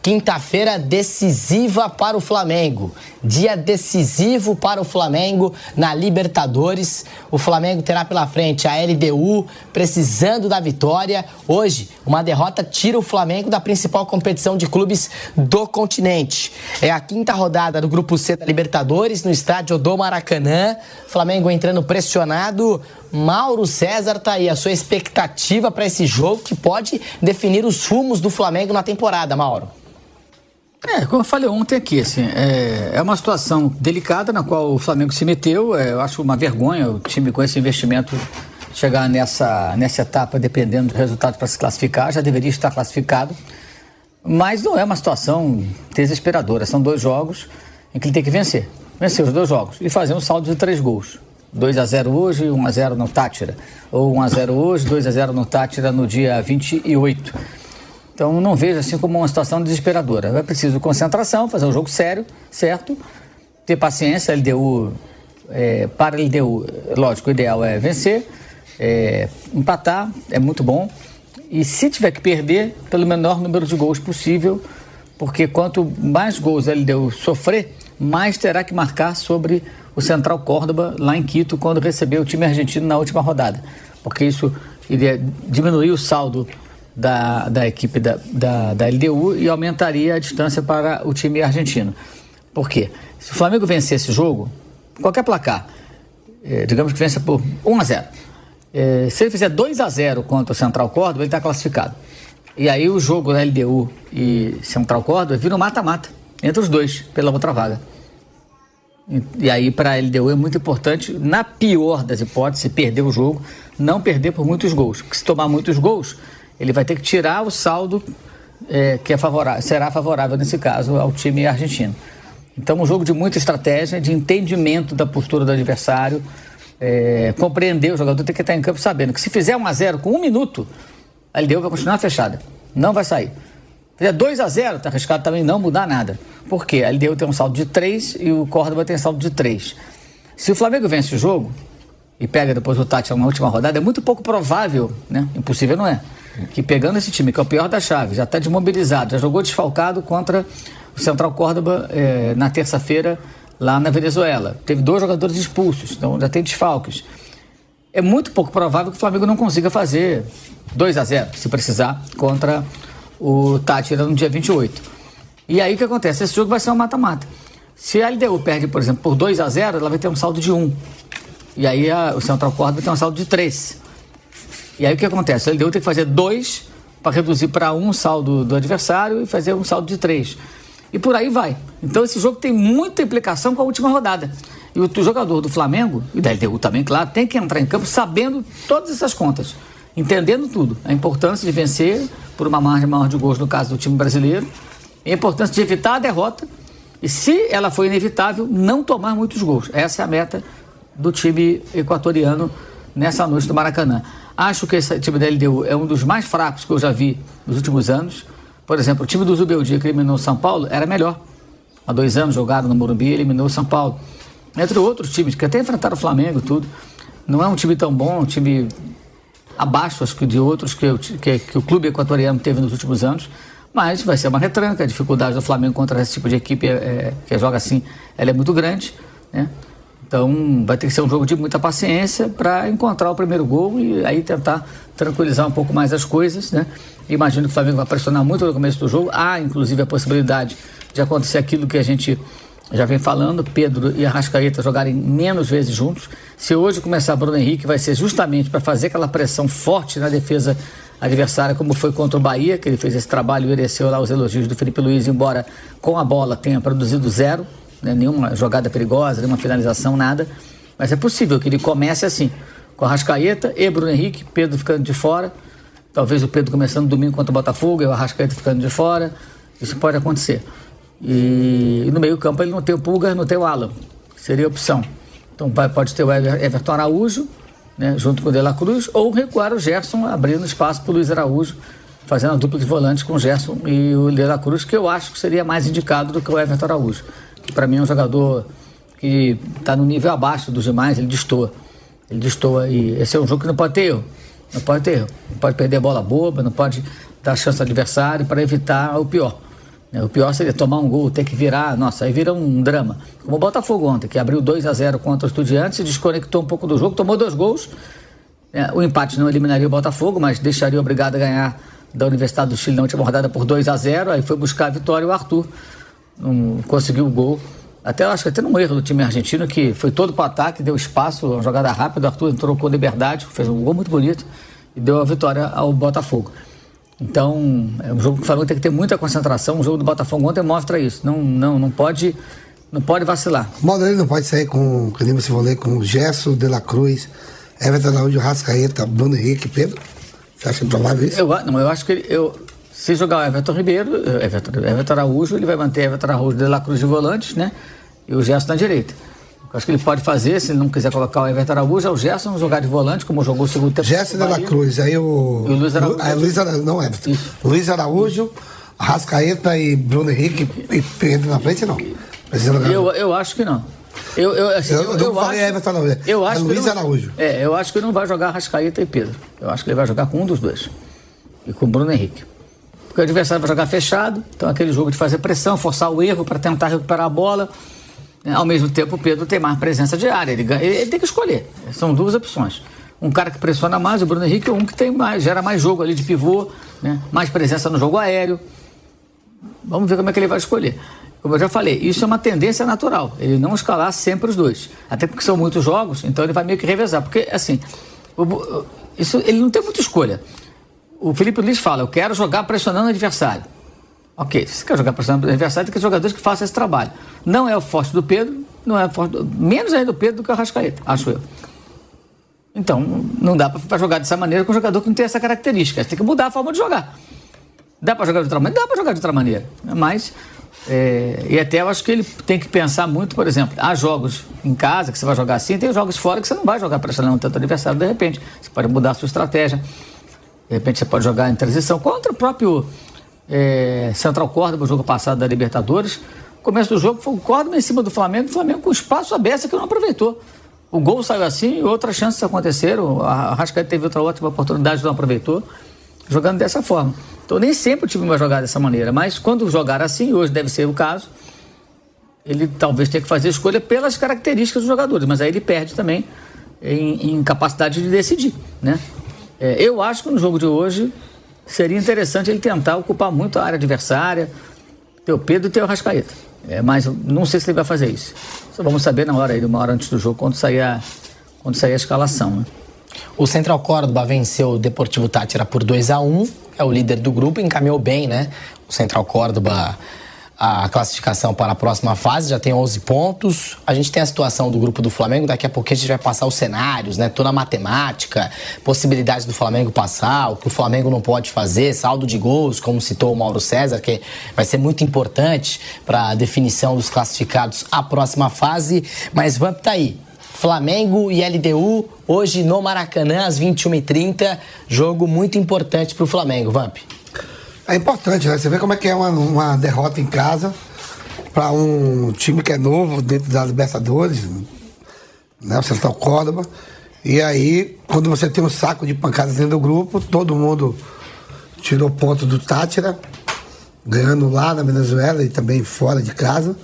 Quinta-feira decisiva para o Flamengo. Dia decisivo para o Flamengo na Libertadores. O Flamengo terá pela frente a LDU precisando da vitória. Hoje, uma derrota tira o Flamengo da principal competição de clubes do continente. É a quinta rodada do Grupo C da Libertadores no estádio do Maracanã. Flamengo entrando pressionado. Mauro César, tá aí a sua expectativa para esse jogo que pode definir os rumos do Flamengo na temporada, Mauro. Como eu falei ontem aqui, assim, é uma situação delicada na qual o Flamengo se meteu. Eu acho uma vergonha o time com esse investimento chegar nessa etapa dependendo do resultado para se classificar. Já deveria estar classificado, mas não é uma situação desesperadora. São 2 jogos em que ele tem que vencer os 2 jogos e fazer um saldo de 3 gols. 2-0 hoje, 1-0 no Tátira, ou 1-0 hoje, 2-0 no Tátira no dia 28. Então não vejo assim como uma situação desesperadora. É preciso concentração, fazer um jogo sério, certo? Ter paciência. Para a LDU, lógico, o ideal é vencer, empatar, é muito bom. E se tiver que perder, pelo menor número de gols possível, porque quanto mais gols a LDU sofrer, mais terá que marcar sobre o Central Córdoba lá em Quito, quando receber o time argentino na última rodada. Porque isso iria diminuir o saldo da equipe da LDU e aumentaria a distância para o time argentino. Por quê? Se o Flamengo vencer esse jogo, qualquer placar, digamos que vença por 1-0, se ele fizer 2-0 contra o Central Córdoba, ele está classificado. E aí o jogo da LDU e Central Córdoba vira um mata-mata entre os dois, pela outra vaga. E aí para a LDU é muito importante, na pior das hipóteses, perder o jogo, não perder por muitos gols. Porque se tomar muitos gols, ele vai ter que tirar o saldo que será favorável, nesse caso, ao time argentino. Então, um jogo de muita estratégia, de entendimento da postura do adversário, compreender, o jogador tem que estar em campo sabendo que se fizer 1-0 com 1 minuto, a LDU vai continuar fechada, não vai sair. Se fizer 2-0, está arriscado também não mudar nada. Por quê? A LDU tem um saldo de 3 e o Córdoba tem saldo de 3. Se o Flamengo vence o jogo e pega depois o Tátira na última rodada, é muito pouco provável, né? Impossível não é, que pegando esse time, que é o pior da chave, já está desmobilizado, já jogou desfalcado contra o Central Córdoba na terça-feira lá na Venezuela. Teve 2 jogadores expulsos, então já tem desfalques. É muito pouco provável que o Flamengo não consiga fazer 2-0, se precisar, contra o Tátira no dia 28. E aí o que acontece? Esse jogo vai ser um mata-mata. Se a LDU perde, por exemplo, por 2-0, ela vai ter um saldo de 1. E aí o Central Córdoba tem um saldo de 3. E aí o que acontece? A LDU tem que fazer 2 para reduzir para 1 o saldo do adversário e fazer um saldo de 3. E por aí vai. Então esse jogo tem muita implicação com a última rodada. E o jogador do Flamengo, e da LDU também, claro, tem que entrar em campo sabendo todas essas contas, entendendo tudo. A importância de vencer por uma margem maior de gols no caso do time brasileiro, a importância de evitar a derrota e, se ela for inevitável, não tomar muitos gols. Essa é a meta do time equatoriano nessa noite do Maracanã. Acho que esse time da LDU é um dos mais fracos que eu já vi nos últimos anos. Por exemplo, o time do Zubeldia, que eliminou o São Paulo, era melhor. Há 2 anos jogado no Morumbi, eliminou o São Paulo. Entre outros times, que até enfrentaram o Flamengo e tudo. Não é um time tão bom, um time abaixo, acho que de outros que o clube equatoriano teve nos últimos anos. Mas vai ser uma retranca. A dificuldade do Flamengo contra esse tipo de equipe que joga assim, ela é muito grande, né? Então vai ter que ser um jogo de muita paciência para encontrar o primeiro gol e aí tentar tranquilizar um pouco mais as coisas, né? Imagino que o Flamengo vai pressionar muito no começo do jogo. Há inclusive a possibilidade de acontecer aquilo que a gente já vem falando, Pedro e Arrascaeta jogarem menos vezes juntos. Se hoje começar Bruno Henrique, vai ser justamente para fazer aquela pressão forte na defesa adversária, como foi contra o Bahia, que ele fez esse trabalho e mereceu lá os elogios do Felipe Luiz, embora com a bola tenha produzido 0, né, nenhuma jogada perigosa, nenhuma finalização, nada. Mas é possível que ele comece assim, com Arrascaeta e Bruno Henrique, Pedro ficando de fora, talvez o Pedro começando domingo contra o Botafogo e o Arrascaeta ficando de fora. Isso pode acontecer. E no meio campo ele não tem o Pulgar, não tem o Alan, seria a opção. Então pode ter o Everton Araújo, né, junto com o De La Cruz, ou recuar o Gerson, abrindo espaço para o Luiz Araújo, fazendo a dupla de volantes com o Gerson e o De La Cruz, que eu acho que seria mais indicado do que o Everton Araújo, que para mim é um jogador que está no nível abaixo dos demais. Ele destoa, e esse é um jogo que não pode ter erro, não pode perder bola boba, não pode dar chance ao adversário para evitar o pior. O pior seria tomar um gol, ter que virar, nossa, aí vira um drama. Como o Botafogo ontem, que abriu 2-0 contra o Estudiantes, se desconectou um pouco do jogo, tomou 2 gols. O empate não eliminaria o Botafogo, mas deixaria obrigado a ganhar da Universidade do Chile na última rodada por 2-0. Aí foi buscar a vitória e o Arthur não conseguiu o gol. Acho que até num erro do time argentino, que foi todo para o ataque, deu espaço, uma jogada rápida, o Arthur entrou com liberdade, fez um gol muito bonito e deu a vitória ao Botafogo. Então, é um jogo que o Flamengo tem que ter muita concentração. O jogo do Botafogo ontem mostra isso. Não pode vacilar. O modo ele não pode sair com, que nem você falou, com Gerson, De La Cruz, Everton Araújo, Rascaeta, Bruno Henrique, Pedro. Você acha provável isso? Eu acho que se jogar o Everton Araújo, ele vai manter Everton Araújo, De La Cruz de volantes, né? E o Gerson na direita. Eu acho que ele pode fazer, se ele não quiser colocar o Everton Araújo, é o Gerson jogar de volante, como jogou o segundo tempo. Gerson, De La Cruz, aí o... E o Luiz Araújo. Não, Everton. Luiz Araújo, Rascaeta e Bruno Henrique e Pedro na frente, não. Eu acho que não. Eu falei Everton Araújo. Luiz Araújo. Eu acho que não vai jogar Rascaeta e Pedro. Eu acho que ele vai jogar com um dos dois. E com o Bruno Henrique. Porque o adversário vai jogar fechado, então aquele jogo de fazer pressão, forçar o erro para tentar recuperar a bola. Ao mesmo tempo, o Pedro tem mais presença de área. Ele tem que escolher. São 2 opções. Um cara que pressiona mais, o Bruno Henrique, um que gera mais jogo ali de pivô, né? Mais presença no jogo aéreo. Vamos ver como é que ele vai escolher. Como eu já falei, isso é uma tendência natural. Ele não escalar sempre os dois. Até porque são muitos jogos, então ele vai meio que revezar. Porque, assim, ele não tem muita escolha. O Felipe Luiz fala, eu quero jogar pressionando o adversário. Ok, se você quer jogar pressionando o adversário, tem que ter jogadores que façam esse trabalho. Não é o forte do Pedro, menos ainda do Pedro do que o Arrascaeta, acho eu. Então, não dá para jogar dessa maneira com um jogador que não tem essa característica. Você tem que mudar a forma de jogar. Dá para jogar de outra maneira? Dá para jogar de outra maneira. Mas, e até eu acho que ele tem que pensar muito, por exemplo, há jogos em casa que você vai jogar assim, tem jogos fora que você não vai jogar pressionando tanto o adversário, de repente. Você pode mudar a sua estratégia. De repente você pode jogar em transição contra o próprio Central Córdoba, o jogo passado da Libertadores. O começo do jogo foi o Córdoba em cima do Flamengo, o Flamengo com espaço aberto que não aproveitou. O gol saiu assim e outras chances aconteceram. A Arrascaeta teve outra ótima oportunidade e não aproveitou, jogando dessa forma. Então nem sempre o time vai jogar dessa maneira, mas quando jogar assim, hoje deve ser o caso, ele talvez tenha que fazer escolha pelas características dos jogadores, mas aí ele perde também em capacidade de decidir, né? Eu acho que no jogo de hoje seria interessante ele tentar ocupar muito a área adversária, ter o Pedro e ter o Arrascaeta. Mas não sei se ele vai fazer isso. Só vamos saber na hora, uma hora antes do jogo, quando sair a escalação, né? O Central Córdoba venceu o Deportivo Táchira por 2-1, é o líder do grupo, encaminhou bem, né? O Central Córdoba, a classificação para a próxima fase, já tem 11 pontos. A gente tem a situação do grupo do Flamengo, daqui a pouquinho a gente vai passar os cenários, né? Toda a matemática, possibilidades do Flamengo passar, o que o Flamengo não pode fazer, saldo de gols, como citou o Mauro César, que vai ser muito importante para a definição dos classificados à próxima fase. Mas vamos tá aí. Flamengo e LDU, hoje no Maracanã, às 21h30, jogo muito importante para o Flamengo. Vamp. É importante, né? Você vê como é que é uma derrota em casa para um time que é novo dentro da Libertadores, né? O Central Córdoba. E aí, quando você tem um saco de pancadas dentro do grupo, todo mundo tirou ponto do Táchira, ganhando lá na Venezuela e também fora de casa,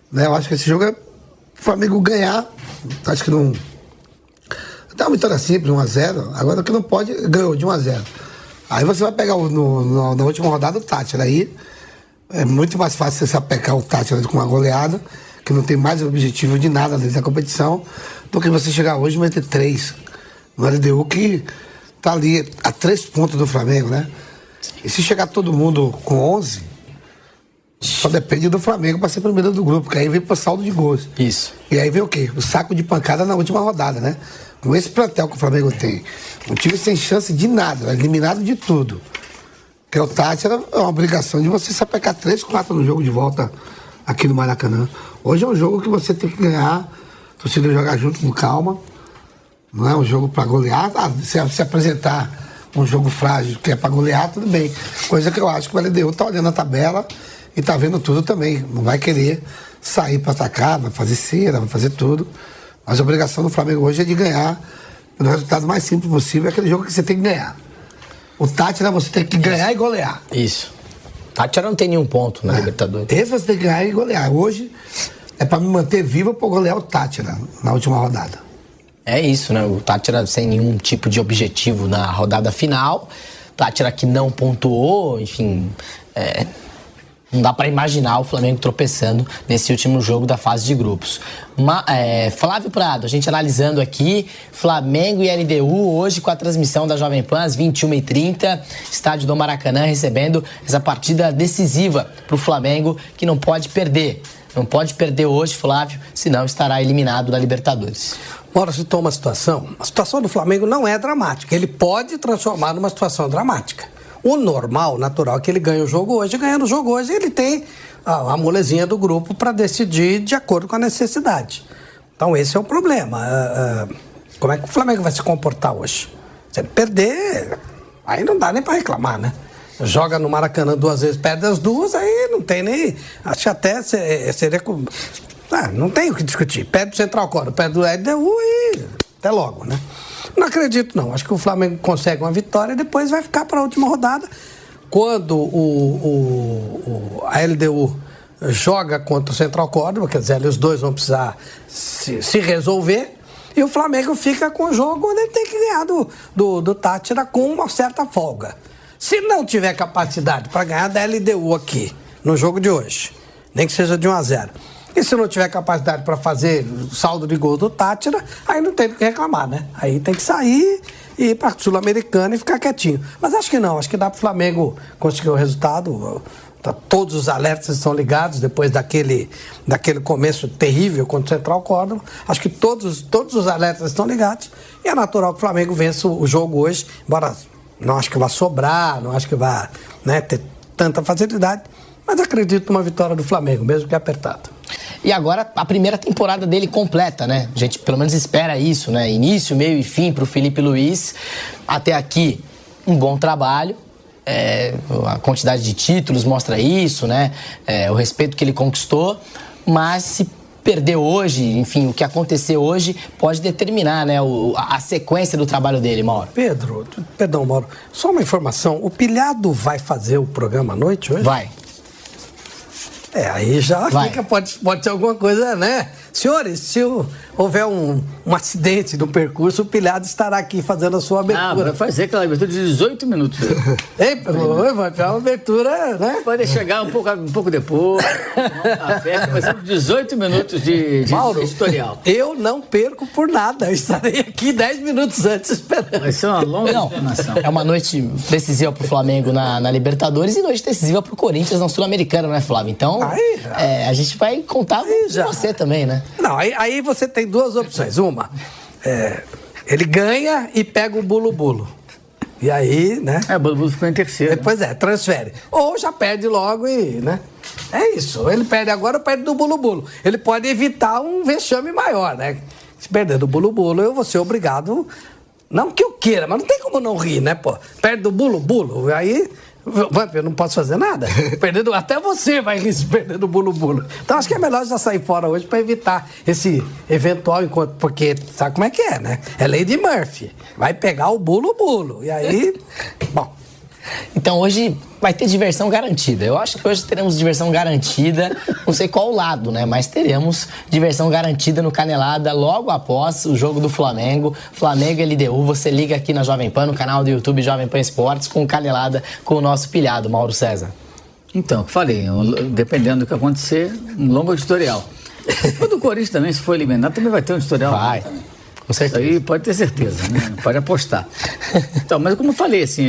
né? Eu acho que esse jogo é o Flamengo ganhar. Acho que não... Dá uma vitória simples, 1-0. Agora o que não pode, ganhou de 1-0. Aí você vai pegar na última rodada o Táchira. Aí é muito mais fácil você sapecar o Táchira com uma goleada, que não tem mais objetivo de nada dentro da competição, do que você chegar hoje e meter 3 no LDU, que tá ali a 3 pontos do Flamengo, né? E se chegar todo mundo com 11, só depende do Flamengo para ser primeiro do grupo, porque aí vem pro saldo de gols. Isso. E aí vem o quê? O saco de pancada na última rodada, né? Com esse plantel que o Flamengo tem, um time sem chance de nada, eliminado de tudo, que é o Táchira, é uma obrigação de você sapecar 3, 4 no jogo de volta aqui no Maracanã. Hoje é um jogo que você tem que ganhar, a torcida jogar junto com calma, não é um jogo para golear. Se apresentar um jogo frágil que é para golear, tudo bem. Coisa que eu acho que o LDU tá olhando a tabela e tá vendo tudo também. Não vai querer sair para atacar, vai fazer cera, vai fazer tudo. Mas a obrigação do Flamengo hoje é de ganhar no resultado mais simples possível, é aquele jogo que você tem que ganhar. O Táchira você tem que ganhar e golear. Isso. Tátira não tem nenhum ponto na Libertadores. Esse você tem que ganhar e golear. Hoje é pra me manter vivo pra golear o Tátira na última rodada. É isso, né? O Tátira sem nenhum tipo de objetivo na rodada final. Tátira que não pontuou, enfim... Não dá para imaginar o Flamengo tropeçando nesse último jogo da fase de grupos. Flávio Prado, a gente analisando aqui, Flamengo e LDU hoje com a transmissão da Jovem Pan às 21h30, estádio do Maracanã recebendo essa partida decisiva para o Flamengo que não pode perder. Não pode perder hoje, Flávio, senão estará eliminado da Libertadores. Ora, se toma a situação do Flamengo não é dramática. Ele pode transformar numa situação dramática. O normal, natural, é que ele ganhe o jogo hoje. Ganhando o jogo hoje, ele tem a molezinha do grupo para decidir de acordo com a necessidade. Então, esse é o problema. Como é que o Flamengo vai se comportar hoje? Se ele perder, aí não dá nem para reclamar, né? Joga no Maracanã 2 vezes, perde as 2, aí não tem nem... Acho que até seria... não tem o que discutir. Perde o Central Córdoba, perde o LDU e até logo, né? Não acredito, não. Acho que o Flamengo consegue uma vitória e depois vai ficar para a última rodada. Quando a LDU joga contra o Central Córdoba, quer dizer, ali os dois vão precisar se resolver, e o Flamengo fica com o jogo onde ele tem que ganhar do Tátira com uma certa folga. Se não tiver capacidade para ganhar da LDU aqui, no jogo de hoje, nem que seja de 1-0, e se não tiver capacidade para fazer saldo de gol do Tátira, aí não tem o que reclamar, né? Aí tem que sair e ir para a Sul-Americana e ficar quietinho. Mas acho que não, acho que dá para o Flamengo conseguir o resultado. Todos os alertas estão ligados depois daquele começo terrível contra o Central Córdoba. Acho que todos os alertas estão ligados e é natural que o Flamengo vença o jogo hoje, embora não acho que vai sobrar, não acho que vai, né, ter tanta facilidade, mas acredito numa vitória do Flamengo, mesmo que apertado. E agora a primeira temporada dele completa, né? A gente pelo menos espera isso, né? Início, meio e fim para o Felipe Luiz. Até aqui, um bom trabalho. A quantidade de títulos mostra isso, né? O respeito que ele conquistou. Mas se perder hoje, enfim, o que aconteceu hoje pode determinar, né, a sequência do trabalho dele, Mauro. Perdão, Mauro. Só uma informação. O Pilhado vai fazer o programa à noite hoje? Vai. Aí já fica, pode ser alguma coisa, né? Senhores, se houver um acidente no percurso, o Pilhado estará aqui fazendo a sua abertura. Vai fazer aquela abertura de 18 minutos. Vai ter uma abertura, né? Pode chegar um pouco depois. A festa vai ser 18 minutos de Mauro, editorial. Eu não perco por nada. Eu estarei aqui 10 minutos antes esperando. Vai ser uma longa explanação. É uma noite decisiva pro Flamengo na Libertadores e noite decisiva pro Corinthians na Sul-Americana, né, Flávio? Então, a gente vai contar com você também, né? Não, aí você tem duas opções. Uma, ele ganha e pega o bulo-bulo. E aí, né? O bulo-bulo ficou em terceiro. Pois transfere. Ou já perde logo e, né? É isso. Ele perde agora ou perde do bulo-bulo. Ele pode evitar um vexame maior, né? Se perder do bulo-bulo, eu vou ser obrigado... Não que eu queira, mas não tem como não rir, né, pô? Perde do bulo-bulo, aí... Eu não posso fazer nada. Até você vai rir se perder do bulo-bulo. Então acho que é melhor já sair fora hoje para evitar esse eventual encontro. Porque sabe como é que é, né? É lei de Murphy. Vai pegar o bulo-bulo. E aí, bom. Então hoje vai ter diversão garantida. Eu acho que hoje teremos diversão garantida, não sei qual lado, né? Mas teremos diversão garantida no Canelada logo após o jogo do Flamengo. Flamengo e LDU, você liga aqui na Jovem Pan, no canal do YouTube Jovem Pan Esportes, com o Canelada, com o nosso pilhado, Mauro César. Então, falei, dependendo do que acontecer, um longo editorial. O do Corinthians também, se for eliminado, também vai ter um editorial. Vai. Isso aí pode ter certeza, né? Pode apostar. Então, mas como eu falei, assim,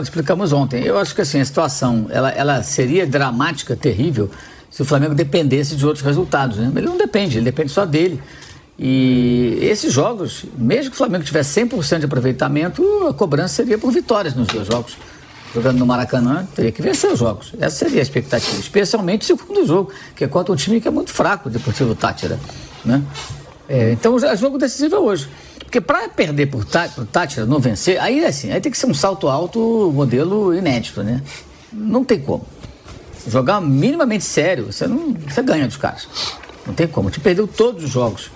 explicamos ontem, eu acho que assim, a situação, ela seria dramática, terrível, se o Flamengo dependesse de outros resultados, né? Ele não depende, ele depende só dele. E esses jogos, mesmo que o Flamengo tivesse 100% de aproveitamento, a cobrança seria por vitórias nos dois jogos. Jogando no Maracanã, teria que vencer os jogos. Essa seria a expectativa, especialmente o segundo jogo, que é contra um time que é muito fraco, o Deportivo Tátira, né? Então o jogo decisivo é hoje. Porque para perder por Tátira, não vencer, aí tem que ser um salto alto, modelo inédito, né? Não tem como. Jogar minimamente sério, você ganha dos caras. Não tem como. Te perdeu todos os jogos.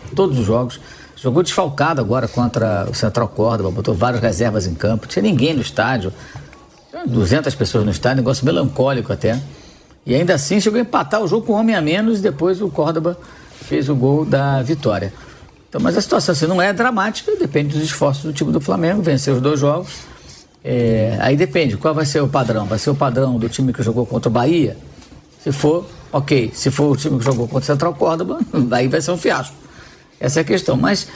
Jogou desfalcado agora contra o Central Córdoba, botou várias reservas em campo, não tinha ninguém no estádio. 200 pessoas no estádio, negócio melancólico até. E ainda assim chegou a empatar o jogo com um homem a menos e depois o Córdoba fez o gol da vitória. Então, mas a situação assim, não é dramática, depende dos esforços do time do Flamengo, vencer os 2 jogos. Aí depende, qual vai ser o padrão? Vai ser o padrão do time que jogou contra o Bahia? Se for, ok. Se for o time que jogou contra o Central Córdoba, aí vai ser um fiasco. Essa é a questão. Mas,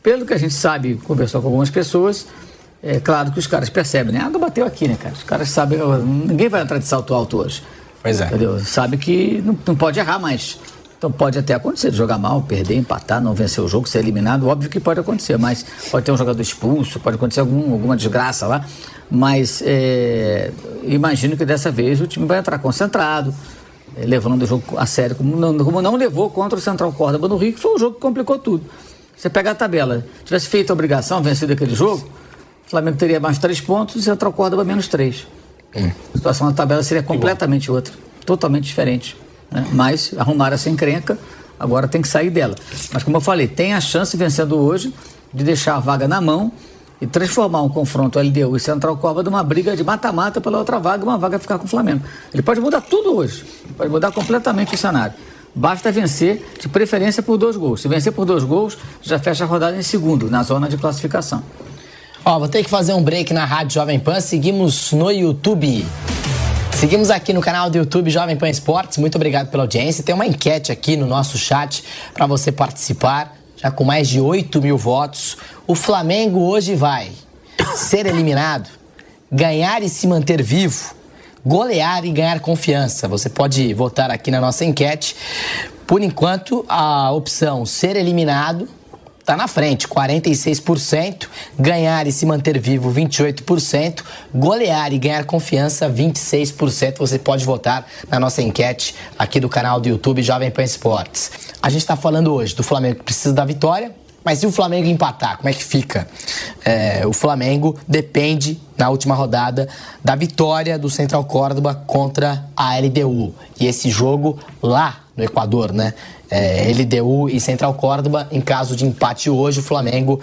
pelo que a gente sabe, conversou com algumas pessoas, é claro que os caras percebem, né? A água bateu aqui, né, cara? Os caras sabem, ninguém vai entrar de salto alto hoje. Pois é. Entendeu? Sabe que não pode errar mais. Então pode até acontecer de jogar mal, perder, empatar, não vencer o jogo, ser eliminado. Óbvio que pode acontecer, mas pode ter um jogador expulso, pode acontecer alguma desgraça lá. Mas imagino que dessa vez o time vai entrar concentrado, levando o jogo a sério, como não levou contra o Central Córdoba no Rio, que foi um jogo que complicou tudo. Você pega a tabela, tivesse feito a obrigação, vencido aquele jogo, o Flamengo teria mais 3 pontos e o Central Córdoba menos 3. A situação da tabela seria completamente outra, totalmente diferente. Né? Mas arrumaram essa encrenca, agora tem que sair dela. Mas como eu falei, tem a chance, vencendo hoje, de deixar a vaga na mão e transformar um confronto LDU e Central Córdoba numa briga de mata-mata pela outra vaga, uma vaga ficar com o Flamengo. Ele pode mudar tudo hoje, pode mudar completamente o cenário. Basta vencer, de preferência por 2 gols. Se vencer por 2 gols, já fecha a rodada em segundo, na zona de classificação. Vou ter que fazer um break na Rádio Jovem Pan. Seguimos no YouTube. Seguimos aqui no canal do YouTube Jovem Pan Esportes. Muito obrigado pela audiência. Tem uma enquete aqui no nosso chat para você participar, já com mais de 8 mil votos. O Flamengo hoje vai ser eliminado, ganhar e se manter vivo, golear e ganhar confiança. Você pode votar aqui na nossa enquete. Por enquanto, a opção ser eliminado está na frente, 46%, ganhar e se manter vivo, 28%, golear e ganhar confiança, 26%. Você pode votar na nossa enquete aqui do canal do YouTube Jovem Pan Esportes. A gente está falando hoje do Flamengo que precisa da vitória, mas se o Flamengo empatar, como é que fica? O Flamengo depende, na última rodada, da vitória do Central Córdoba contra a LDU. E esse jogo lá no Equador, né? LDU e Central Córdoba, em caso de empate hoje, o Flamengo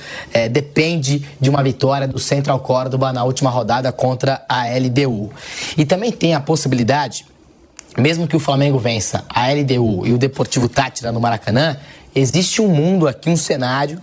depende de uma vitória do Central Córdoba na última rodada contra a LDU. E também tem a possibilidade, mesmo que o Flamengo vença a LDU e o Deportivo Táchira no Maracanã, existe um mundo aqui, um cenário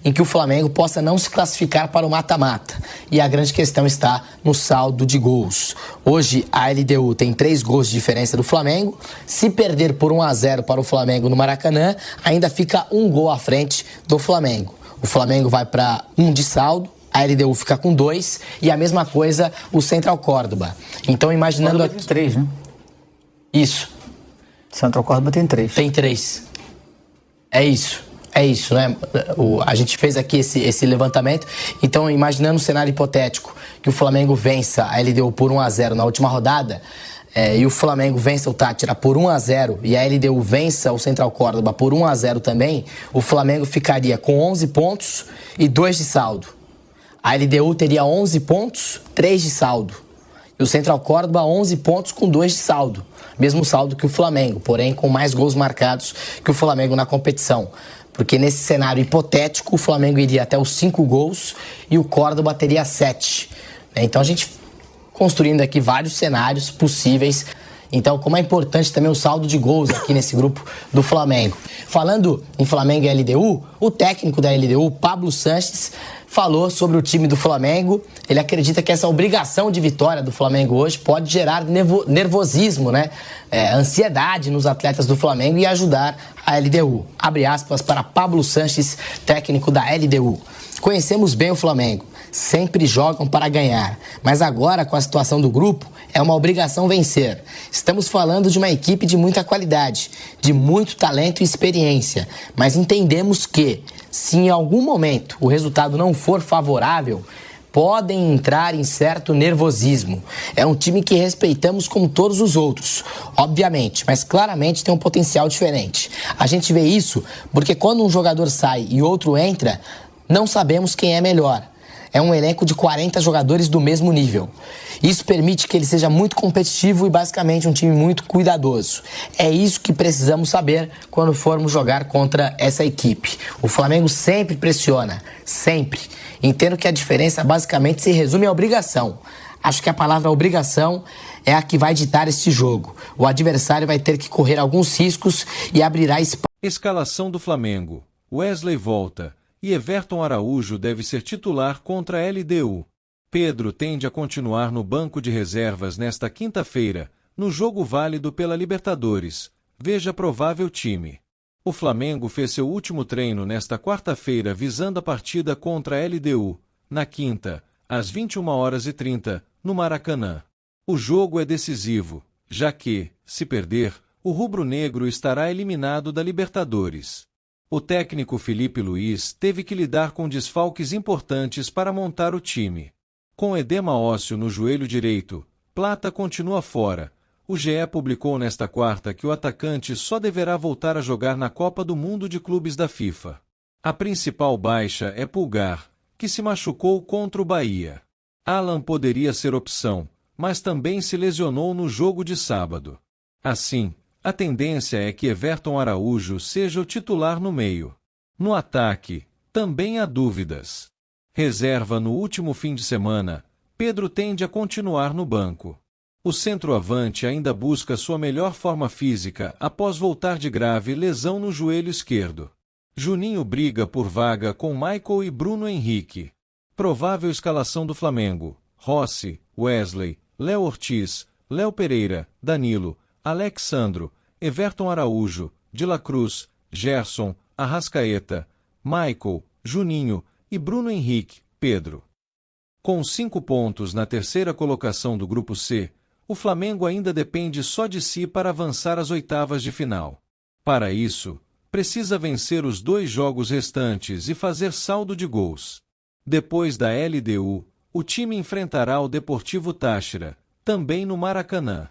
em que o Flamengo possa não se classificar para o mata-mata. E a grande questão está no saldo de gols. Hoje a LDU tem 3 gols de diferença do Flamengo. Se perder por 1-0 para o Flamengo no Maracanã, ainda fica 1 gol à frente do Flamengo. O Flamengo vai para 1 de saldo, a LDU fica com 2 e a mesma coisa o Central Córdoba. Então imaginando aqui... Tem 3, né? Isso. Central Córdoba tem 3. Tem 3. É isso, né? A gente fez aqui esse levantamento. Então, imaginando um cenário hipotético que o Flamengo vença a LDU por 1-0 na última rodada, e o Flamengo vença o Táchira por 1-0 e a LDU vença o Central Córdoba por 1-0 também, o Flamengo ficaria com 11 pontos e 2 de saldo. A LDU teria 11 pontos, 3 de saldo. E o Central Córdoba 11 pontos com 2 de saldo. Mesmo saldo que o Flamengo, porém com mais gols marcados que o Flamengo na competição. Porque nesse cenário hipotético, o Flamengo iria até os 5 gols e o Córdoba teria 7. Então a gente construindo aqui vários cenários possíveis. Então, como é importante também o saldo de gols aqui nesse grupo do Flamengo. Falando em Flamengo e LDU, o técnico da LDU, Pablo Sanches, falou sobre o time do Flamengo. Ele acredita que essa obrigação de vitória do Flamengo hoje pode gerar nervosismo, né? Ansiedade nos atletas do Flamengo e ajudar a LDU. Abre aspas para Pablo Sanches, técnico da LDU. Conhecemos bem o Flamengo, sempre jogam para ganhar, mas agora com a situação do grupo é uma obrigação vencer. Estamos falando de uma equipe de muita qualidade, de muito talento e experiência, mas entendemos que, se em algum momento o resultado não for favorável, podem entrar em certo nervosismo. É um time que respeitamos como todos os outros, obviamente, mas claramente tem um potencial diferente. A gente vê isso porque quando um jogador sai e outro entra, não sabemos quem é melhor. É um elenco de 40 jogadores do mesmo nível. Isso permite que ele seja muito competitivo e basicamente um time muito cuidadoso. É isso que precisamos saber quando formos jogar contra essa equipe. O Flamengo sempre pressiona, sempre. Entendo que a diferença basicamente se resume à obrigação. Acho que a palavra obrigação é a que vai ditar este jogo. O adversário vai ter que correr alguns riscos e abrirá espaço. Escalação do Flamengo. Wesley volta e Everton Araújo deve ser titular contra a LDU. Pedro tende a continuar no banco de reservas nesta quinta-feira, no jogo válido pela Libertadores. Veja provável time. O Flamengo fez seu último treino nesta quarta-feira visando a partida contra a LDU, na quinta, às 21h30, no Maracanã. O jogo é decisivo, já que, se perder, o rubro-negro estará eliminado da Libertadores. O técnico Felipe Luiz teve que lidar com desfalques importantes para montar o time. Com edema ósseo no joelho direito, Plata continua fora. O GE publicou nesta quarta que o atacante só deverá voltar a jogar na Copa do Mundo de Clubes da FIFA. A principal baixa é Pulgar, que se machucou contra o Bahia. Alan poderia ser opção, mas também se lesionou no jogo de sábado. Assim, a tendência é que Everton Araújo seja o titular no meio. No ataque, também há dúvidas. Reserva no último fim de semana, Pedro tende a continuar no banco. O centroavante ainda busca sua melhor forma física após voltar de grave lesão no joelho esquerdo. Juninho briga por vaga com Michael e Bruno Henrique. Provável escalação do Flamengo: Rossi, Wesley, Léo Ortiz, Léo Pereira, Danilo, Alexandro, Everton Araújo, De La Cruz, Gerson, Arrascaeta, Michael, Juninho e Bruno Henrique, Pedro. Com 5 pontos na terceira colocação do Grupo C, o Flamengo ainda depende só de si para avançar às oitavas de final. Para isso, precisa vencer os 2 jogos restantes e fazer saldo de gols. Depois da LDU, o time enfrentará o Deportivo Táchira, também no Maracanã.